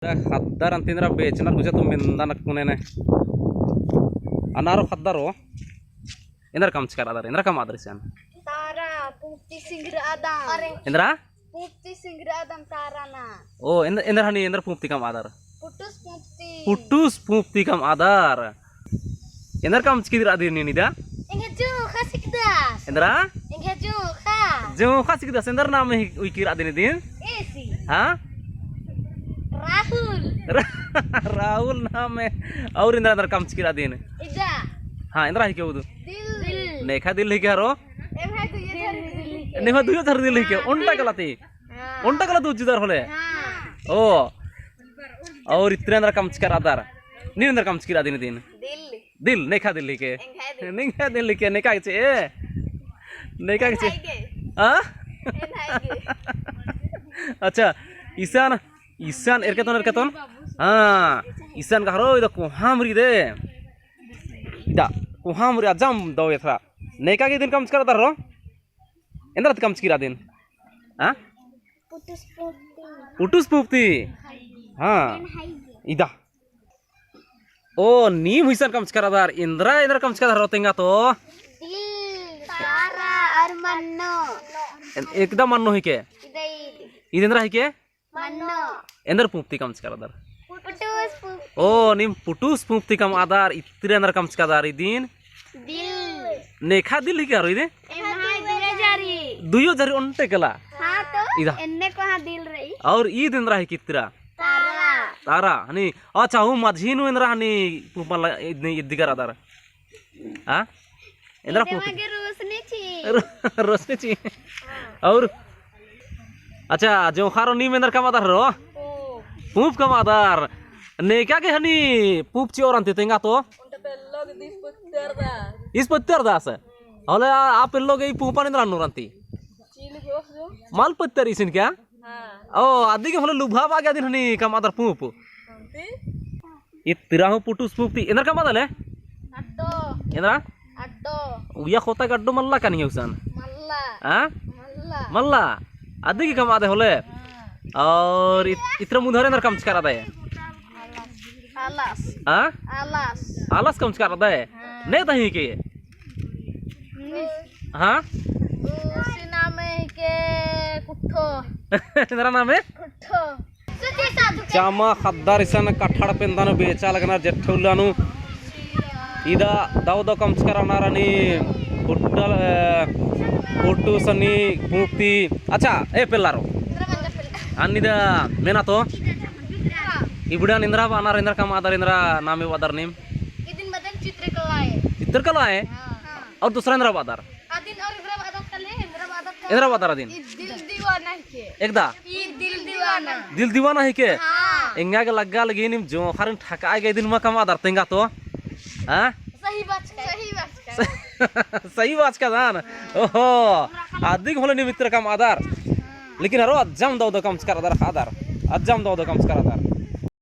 Haddar antinra beechna guja to mendanak kunene anaro haddaro indra kam chkar adar indra kam adrisan Tara Pukti Singra Adam indra Pukti Singra Adam Tarana oh indra hani indra pupti kam adar Putus pupti kam adar indra kam chkidir adir ni nida Engaju Khasikdas indra Engaju jo khasikdas indra nam wikir adin din Esi ha Rahul Rahul नाम है और इंद्रा काम चिकिरा दिन Ija हाँ इंद्रा ही क्यों Dil नेखा दिल ही क्या रो Em hai tu ye नेखा दुयो थर दिल ही क्यों उन्टा कला तू जिधर होले ओ और इतने इंद्रा काम चिकिरा दार नी इंद्रा काम चिकिरा दिन दिन Dil दिल नेखा दिल ही के नेखा दिल ही के नेखा के नेखा के हाँ अच्छा ईशान ईशान एरकेतन हाँ ईशान का हरो इधर कोहामरी दे इधर कोहामरी आजम दो ये था नेका के दिन कम चकरा दर रो इंद्रा कम चकीरा दिन हाँ Putus Pukti पुटुस पुप्ती हाँ इधर ओ नीम ईशान कम चकरा दर इंद्रा कम चकरा दर रोतेंगा तो Dil Tara Armano एकदम मन्नो ही के Idai इंद्रा ही के Mano इंद्र पुप्ती कम चकरा दर Putus Pukti ओ नीम पुटुस पुप्ती कम आधार इतने अंदर कम चकरा दर दिन Dil नेखा दिल ही क्या रो इधर Em hai dua jari दुयो जरी उन्टे कला हाँ तो इधर इनने कहाँ दिल रही और ई दिन रही कितरा तारा तारा हनी अच्छा हूँ माझी नु इंद्रा हनी पुपल इतनी इद्दिकर आधार हाँ इंद्रा पुप के रोशनी थी रोशनी ची और अच्छा जो खारो नीम इंद्र कम आधार रो पुप कम आधार नेका के हनी पुप ची और अंते तेंगा तो इस पत्तर दास हले आप लोग ये पुपा इंद्रा नुरंती माल पत्तर इसिन क्या ओ आदि के हले लुभा बागे दिन हनी कम आधार पुप इतरा हूँ पुटुस पुप्ती इंद्र कम आधार ले अड्डो इंद्रा अड्डो उया खोता गड्डो मल्ला का नहीं उसन मल्ला हाँ मल्ला मल्ला आदि की कम आधे होले और इतना मुधर अंदर कम चकरा दे आलस हाँ आलस आलस कम चकरा दे नहीं तही के हाँ उसी नाम है के कुट्ठो तेरा नाम है कुट्ठो सुची साधु के जामा खद्दार इसन कठड़ पेंदानो बेचा लगना जेठौलानु इदा दाव दो कम चकरा नारानी होटल फोटो सनी मुक्ति अच्छा ए पेलारो अन्निदा मेना तो इबुड़ा इंद्रा बानार इंद्रा कम आधार इंद्रा नामे वादार नेम इदिन बदन चित्रकला है चित्रकला है और दूसरा इंद्रा बादार आदिन और इंद्रा बादक इंद्रा बादार दिन दिल दीवाना है के एकदा ये दिल दीवाना दिल दीवाना है के हाँ इंगा के लग्गा लगी निम जो खारन ठका गए दिन मा कम आधार तेंगा तो हाँ सही बात का सही बात का दान ओहो आदि होले निमित्र कम आधार लेकिन अरो अज्जम दो कम चकर आधार आधार अज्जम दो कम चकर आधार